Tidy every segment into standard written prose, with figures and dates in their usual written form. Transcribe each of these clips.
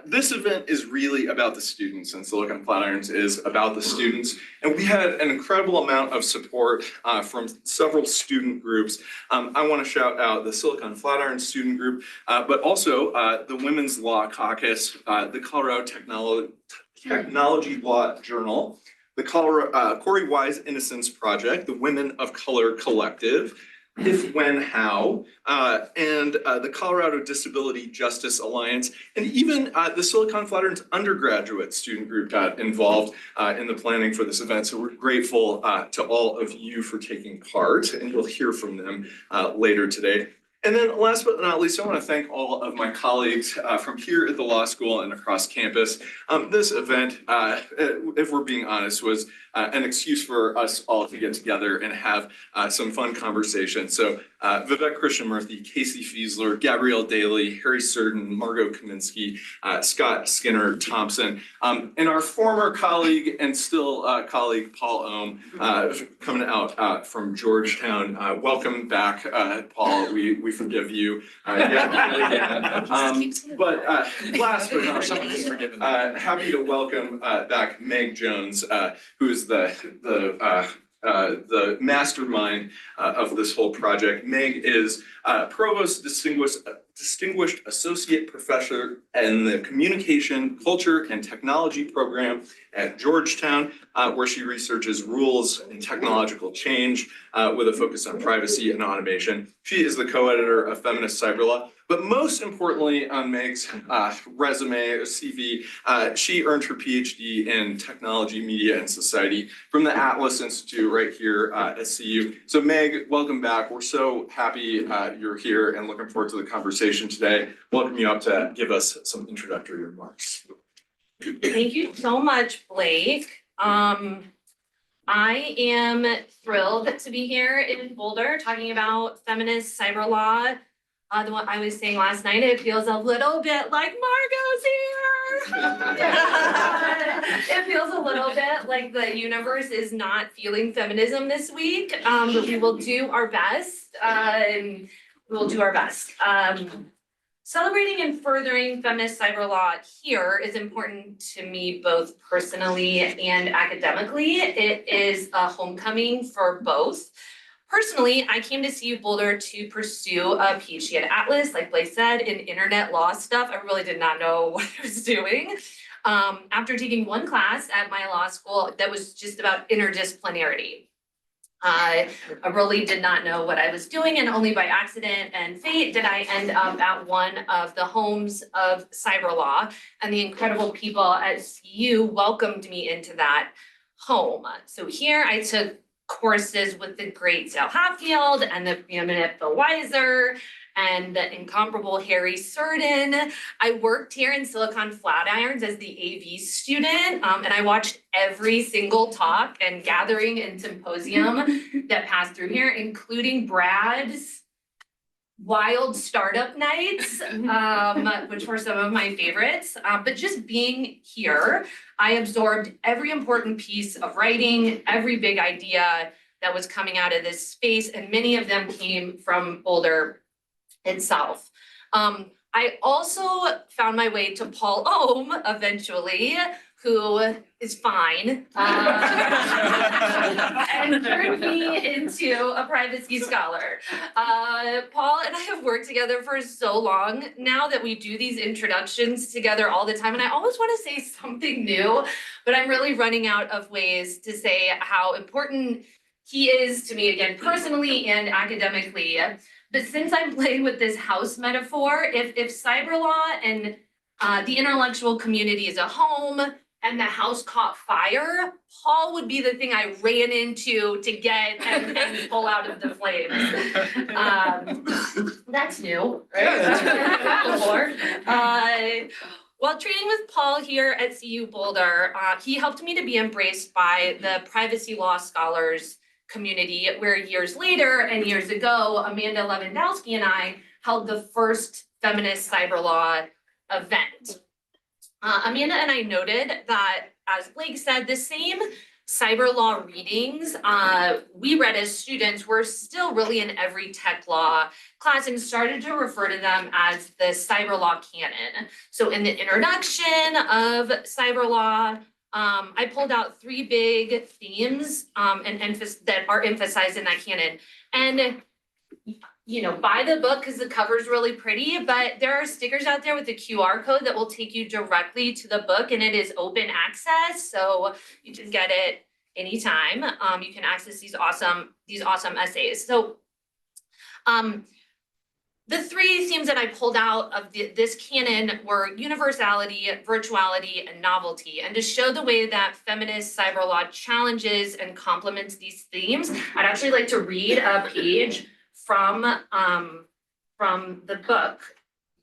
This event is really about the students, and Silicon Flatirons is about the students. And we had an incredible amount of support from several student groups. I want to shout out the Silicon Flatiron student group, but also the Women's Law Caucus, the Colorado Technology Law Journal, the Corey Wise Innocence Project, the Women of Color Collective, If, When, How, and the Colorado Disability Justice Alliance, and even the Silicon Flatirons undergraduate student group got involved in the planning for this event. So we're grateful to all of you for taking part, and you'll hear from them later today. And then last but not least, I want to thank all of my colleagues from here at the law school and across campus. This event, if we're being honest, was an excuse for us all to get together and have some fun conversations. So Vivek Krishnamurthy, Casey Fiesler, Gabrielle Daly, Harry Surden, Margot Kaminsky, Scott Skinner Thompson, and our former colleague and still colleague Paul Ohm, coming out from Georgetown. Welcome back, Paul. We forgive you. But last but not least, happy to welcome back Meg Jones, who is the mastermind of this whole project. Meg is Provost Distinguished Associate Professor in the Communication, Culture, and Technology program at Georgetown, where she researches rules and technological change with a focus on privacy and automation. She is the co-editor of Feminist, Cyberlaw. But most importantly on Meg's resume, or CV, she earned her PhD in Technology, Media, and Society from the Atlas Institute right here at CU. So Meg, welcome back. We're so happy you're here and looking forward to the conversation today. Welcome you up to give us some introductory remarks. Thank you so much, Blake. I am thrilled to be here in Boulder talking about feminist cyber law. The one I was saying last night, it feels a little bit like Margot's here. It feels a little bit like the universe is not feeling feminism this week, but we will do our best. Celebrating and furthering feminist cyber law here is important to me both personally and academically. It is a homecoming for both. Personally, I came to CU Boulder to pursue a PhD at Atlas, like Blake said, in internet law stuff. I really did not know what I was doing. After taking one class at my law school that was just about interdisciplinarity. I really did not know what I was doing, and only by accident and fate did I end up at one of the homes of cyber law, and the incredible people at CU welcomed me into that home. So here I took courses with the great Sal Hatfield and the preeminent Bill Weiser and the incomparable Harry Surden. I worked here in Silicon Flatirons as the AV student, and I watched every single talk and gathering and symposium that passed through here, including Brad's wild startup nights, which were some of my favorites. But just being here, I absorbed every important piece of writing, every big idea that was coming out of this space, and many of them came from Boulder itself. I also found my way to Paul Ohm eventually, who is fine, and turned me into a privacy scholar. Paul and I have worked together for so long now that we do these introductions together all the time, and I always want to say something new, but I'm really running out of ways to say how important he is to me, again, personally and academically. But since I'm playing with this house metaphor, if cyber law and the intellectual community is a home and the house caught fire, Paul would be the thing I ran into to get and pull out of the flames. That's new, right? Before. While training with Paul here at CU Boulder, he helped me to be embraced by the privacy law scholars community, where years later and years ago, Amanda Lewandowski and I held the first feminist cyber law event. Amanda and I noted that, as Blake said, the same cyber law readings, we read as students, we're still really in every tech law class and started to refer to them as the cyber law canon. So in the introduction of cyber law, I pulled out 3 big themes that are emphasized in that canon. And you know, buy the book because the cover's really pretty, but there are stickers out there with the QR code that will take you directly to the book, and it is open access, so you can get it anytime. You can access these awesome essays. So the 3 themes that I pulled out of this canon were universality, virtuality, and novelty. And to show the way that feminist cyber law challenges and complements these themes, I'd actually like to read a page from the book.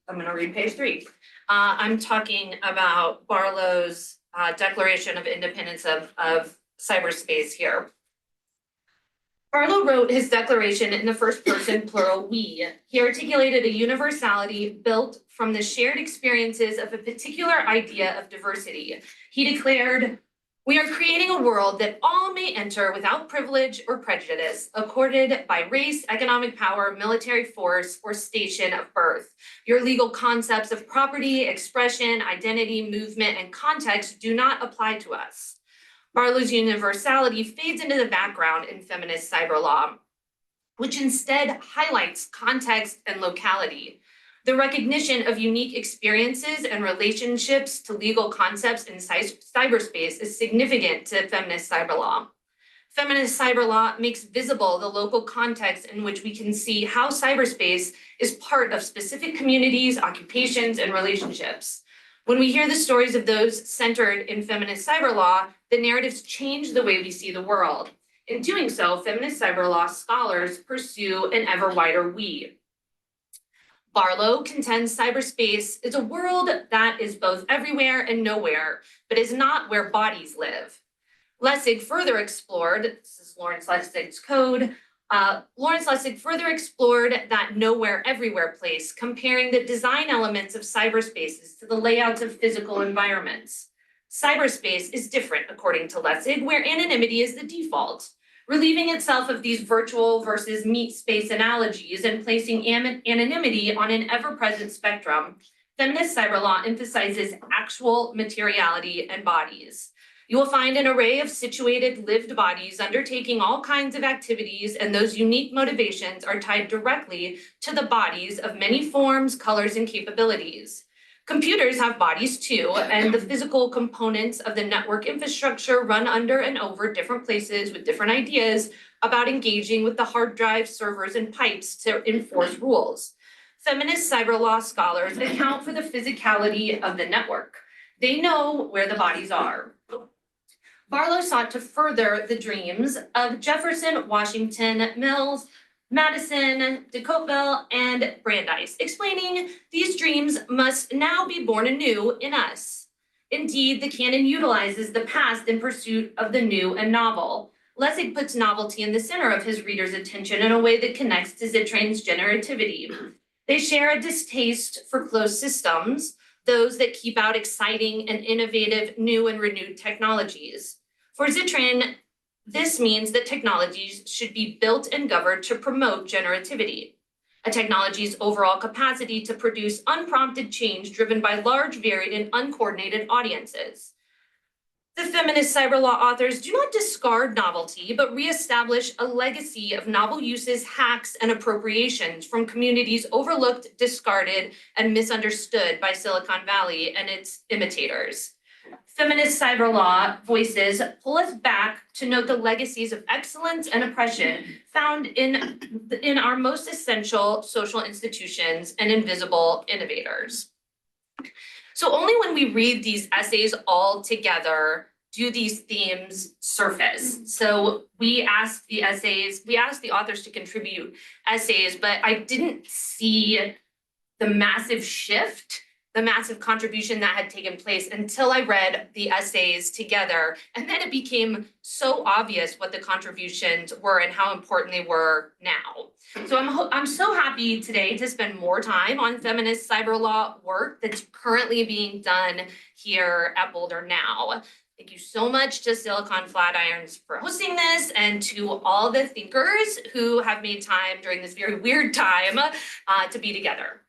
I'm going to read page 3. I'm talking about Barlow's Declaration of Independence of Cyberspace here. Barlow wrote his declaration in the first person plural we. He articulated a universality built from the shared experiences of a particular idea of diversity. He declared, "We are creating a world that all may enter without privilege or prejudice, accorded by race, economic power, military force, or station of birth. Your legal concepts of property, expression, identity, movement, and context do not apply to us." Barlow's universality fades into the background in feminist cyber law, which instead highlights context and locality. The recognition of unique experiences and relationships to legal concepts in cyberspace is significant to feminist cyber law. Feminist cyber law makes visible the local context in which we can see how cyberspace is part of specific communities, occupations, and relationships. When we hear the stories of those centered in feminist cyber law, the narratives change the way we see the world. In doing so, feminist cyber law scholars pursue an ever wider we. Barlow contends cyberspace is a world that is both everywhere and nowhere, but is not where bodies live. Lessig further explored, this is Lawrence Lessig's code, Lawrence Lessig further explored that nowhere everywhere place, comparing the design elements of cyberspaces to the layouts of physical environments. Cyberspace is different, according to Lessig, where anonymity is the default. Relieving itself of these virtual versus meat space analogies and placing anonymity on an ever-present spectrum, feminist cyber law emphasizes actual materiality and bodies. You will find an array of situated lived bodies undertaking all kinds of activities, and those unique motivations are tied directly to the bodies of many forms, colors, and capabilities. Computers have bodies too, and the physical components of the network infrastructure run under and over different places with different ideas about engaging with the hard drive, servers, and pipes to enforce rules. Feminist cyber law scholars account for the physicality of the network. They know where the bodies are. Barlow sought to further the dreams of Jefferson, Washington, Mills, Madison, de Tocqueville, and Brandeis, explaining these dreams must now be born anew in us. Indeed, the canon utilizes the past in pursuit of the new and novel. Lessig puts novelty in the center of his reader's attention in a way that connects to Zittrain's generativity. They share a distaste for closed systems, those that keep out exciting and innovative new and renewed technologies. For Zittrain, this means that technologies should be built and governed to promote generativity, a technology's overall capacity to produce unprompted change driven by large, varied, and uncoordinated audiences. The feminist cyber law authors do not discard novelty, but reestablish a legacy of novel uses, hacks, and appropriations from communities overlooked, discarded, and misunderstood by Silicon Valley and its imitators. Feminist cyber law voices pull us back to note the legacies of excellence and oppression found in our most essential social institutions and invisible innovators. So only when we read these essays all together do these themes surface. So we asked the authors to contribute essays, but I didn't see the massive shift, the massive contribution that had taken place until I read the essays together. And then it became so obvious what the contributions were and how important they were now. So I'm so happy today to spend more time on feminist cyber law work that's currently being done here at Boulder now. Thank you so much to Silicon Flatirons for hosting this and to all the thinkers who have made time during this very weird time to be together.